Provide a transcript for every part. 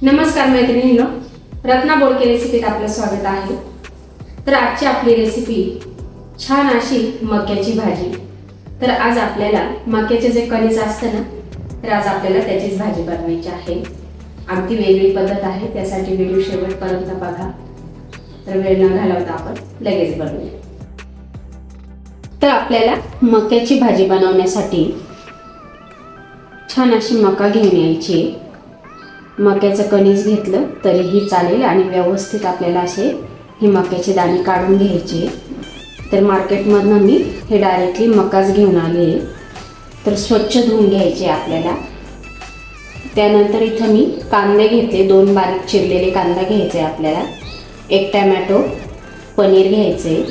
नमस्कार मैत्रिणींनो, रत्ना बोडके रेसिपीत आपलं स्वागत आहे। तर आजची आपली रेसिपी छान अशी मक्याची भाजी। तर आज आपल्याला मक्याचे जे कणीस असतं ना, तर आज आपल्याला त्याचीच भाजी बनवायची आहे। अगदी वेगळी पद्धत आहे, त्यासाठी व्हिडिओ शेवटपर्यंत बघा। तर वेळ न घालवता आपण लगेच बनवूया। तर आपल्याला मक्याची भाजी बनवण्यासाठी छान अशी मका घेऊन यायची। मक्याचं कणीस घेतलं तरीही चालेल आणि व्यवस्थित आपल्याला असे हे मक्याचे दाणे काढून घ्यायचे। तर मार्केटमधनं मी हे डायरेक्टली मकाच घेऊन आले। तर स्वच्छ धुवून घ्यायचे आपल्याला। त्यानंतर इथं मी कांदे घेतले, 2 बारीक चिरलेले कांदा घ्यायचे आपल्याला, 1 टोमॅटो, पनीर घ्यायचे,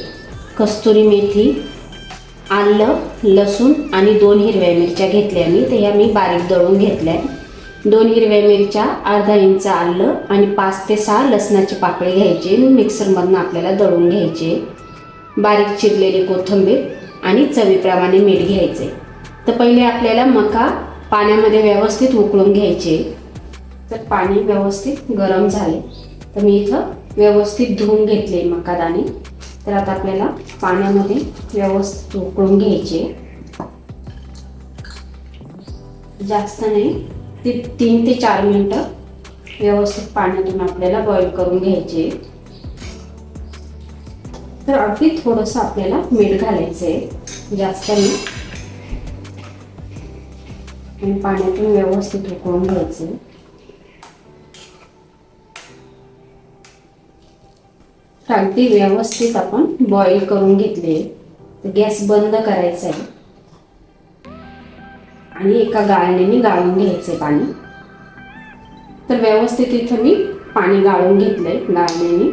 कस्तुरी मेथी, आलं, लसूण आणि 2 हिरव्या मिरच्या घेतल्या मी। तर या मी बारीक दळून घेतल्या। 2 हिरव्या मिरच्या, अर्धा इंच आलं आणि 5 ते 6 लसणाची पाकळी घ्यायची। मिक्सरमधून आपल्याला दळून घ्यायचे। बारीक चिरलेली कोथिंबीर आणि चवीप्रमाणे मीठ घ्यायचे। तर पहिले आपल्याला मका पाण्यामध्ये व्यवस्थित उकळून घ्यायचे। तर पाणी व्यवस्थित गरम झाले तर मी इथं व्यवस्थित धुवून घेतले मका दाणे। तर आता आपल्याला पाण्यामध्ये व्यवस्थित उकळून घ्यायचे, जास्त नाही, 3 ते 4 मिनिटं व्यवस्थित पाण्यातून आपल्याला बॉईल करून घ्यायचे। तर अगदी थोडंसं आपल्याला मीठ घालायचंय, जास्त नाही, आणि पाण्यातून व्यवस्थित उकळून घ्यायचे। अगदी व्यवस्थित आपण बॉईल करून घेतले। तर गॅस बंद करायचा आहे आणि एका गाळणीने गाळून घ्यायचे पाणी। तर व्यवस्थित इथं मी पाणी गाळून घेतलंय गाळणीने।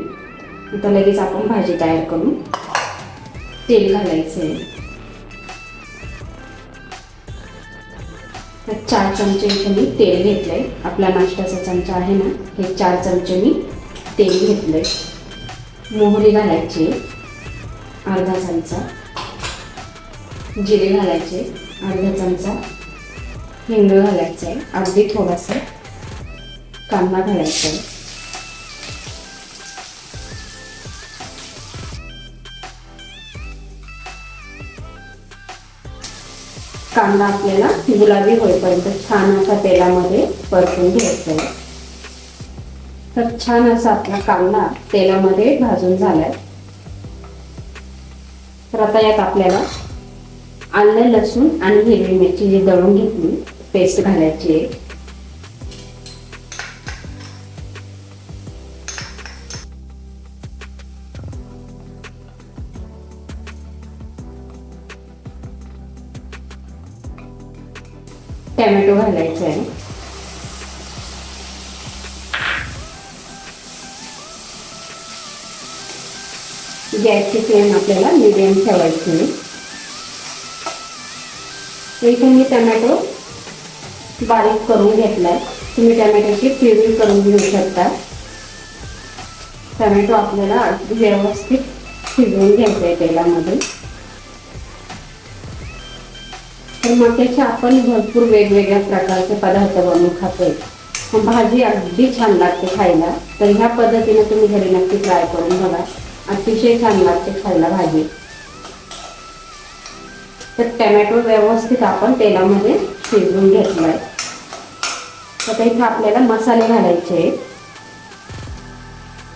आता लगेच आपण भाजी तयार करू। तेल घालायचंय। तर 4 चमचे इथं मी तेल घेतलंय। आपला नाश्त्याचा चमचा आहे ना, हे 4 चमचे मी तेल घेतलंय। मोहरी घालायची अर्धा चमचा, जिरे घालायचे अर्धा चमचा, हिंग घालायचं आहे अगदी थोडासा, कांदा घालायचा आहे, कांदा आपल्याला गुलाबी होईपर्यंत छान असा तेलामध्ये परतून घ्यायचा आहे। तर छान असा आपला कांदा तेलामध्ये भाजून झालाय। तर आता यात आपल्याला आलं, लसूण आणि हिरवी मिरची जी दळून घेतली पेस्ट घालायची आहे। टोमॅटो घालायचा आहे। गॅसची फ्लेम आपल्याला मीडियम ठेवायची। इथे मी टोमॅटो बारीक करून घेतलाय, तुम्ही टोमॅटोची प्युरी करून घेऊ शकता। टोमॅटो आपल्याला अगदी व्यवस्थित शिजवून घ्यायचं आहे तेलामध्ये। तर मक्याचे आपण भरपूर वेगवेगळ्या प्रकारचे पदार्थ बनवून खातोय, भाजी अगदी छान लागते खायला। तर ह्या पद्धतीने तुम्ही घरी नक्की ट्राय करून बघा, अतिशय छान लागते खायला भाजी। तर टोमॅटो व्यवस्थित आपण तेलामध्ये शिजवून घेतलाय। आता इथे आपल्याला मसाले घालायचे।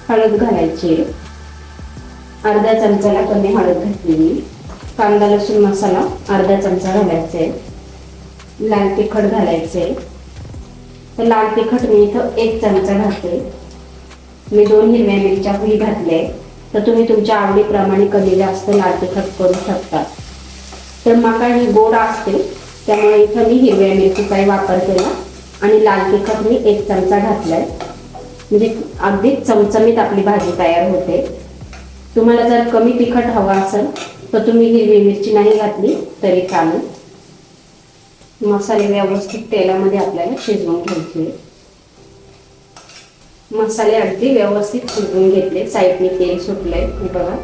हळद घालायची, अर्धा चमचाला कमी हळद घातली। कांदा लसूण मसाला अर्धा चमचा घालायचे। लाल तिखट घालायचे। तर लाल तिखट मी इथं 1 चमचा घातले। मी 2 हिरव्या मिरच्या ही घातले। तर तुम्ही तुमच्या आवडीप्रमाणे कमी जास्त लाल तिखट करू शकता। तर मका ही गोड असते त्यामुळे इथं मी हिरव्या मिरचीचा वापर केला आणि लाल तिखट मी 1 चमचा घातलाय, म्हणजे अगदी चमचमीत आपली भाजी तयार होते। तुम्हाला जर कमी तिखट हवा असेल तर तुम्ही हिरवी मिरची नाही घातली तरी चालेल। मसाले व्यवस्थित तेलामध्ये आपल्याला शिजवून घ्यायचे। मसाले अगदी व्यवस्थित शिजवून घेतले, साईडने तेल सुटलंय हे बघा।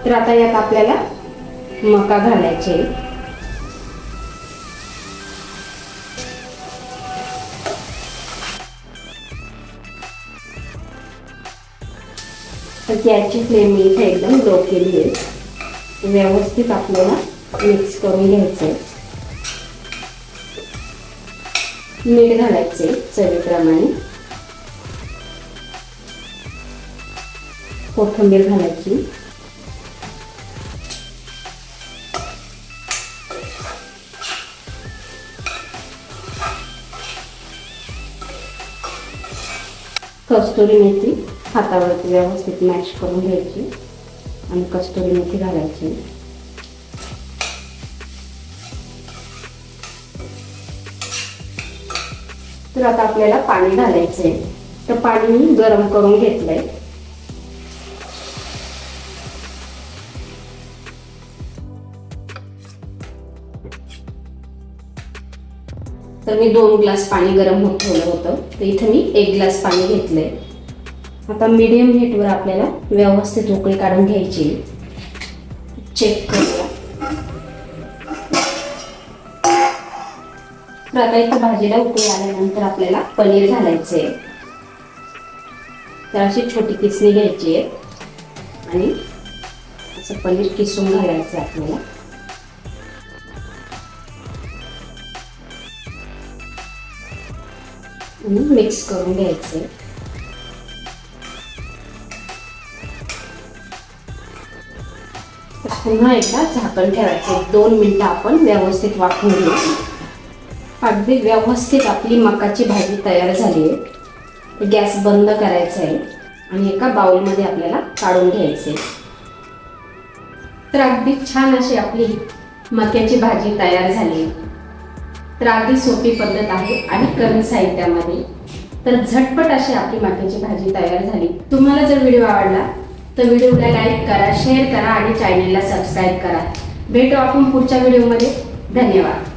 तर आता यात आपल्याला मका घालायचे। तर गॅसची फ्लेम मी इथे एकदम लो केली आहे. व्यवस्थित आपल्याला मिक्स करून घ्यायचं आहे. मीठ घालायचे चवीप्रमाणे. कोथिंबीर घालायची. कस्तुरी मेथी हातावरती व्यवस्थित मॅश करून घ्यायची आणि कस्तुरी मेथी घालायची. तर आता आपल्याला पाणी घालायचंय. तर पाणी मी गरम करून घेतलंय. तर मी 2 ग्लास पाणी गरम होत ठेवलं होतं. तर इथे मी 1 ग्लास पाणी घेतलंय. आता मीडियम हीटवर आपल्याला व्यवस्थित उकळी काढून घ्यायची. चेक करूया. तर आता इथं भाजीला उकळी आल्यानंतर आपल्याला पनीर घालायचे. तर अशी छोटी किसणी घ्यायची आहे आणि असं पनीर किसून घालायचं आपल्याला. मिक्स करून घ्यायचे. पुन्हा एकदा झाकण ठेवायचे. 2 मिनिटं आपण व्यवस्थित वाफवून घेऊ. अगदी व्यवस्थित आपली मकाची भाजी तयार झाली आहे. गॅस बंद करायचा आहे आणि एका बाउलमध्ये आपल्याला काढून घ्यायचे. तर अगदी छान अशी आपली मक्याची भाजी तयार झाली. तर अगदी सोपी पद्धत आहे आणि कमी साहित्यामध्ये. तर झटपट अशी आपली मक्याची भाजी तयार झाली. तुम्हाला जर व्हिडिओ आवडला तर व्हिडिओला लाईक करा, शेअर करा आणि चॅनलला सबस्क्राईब करा. भेटू आपण पुढच्या व्हिडिओमध्ये. धन्यवाद.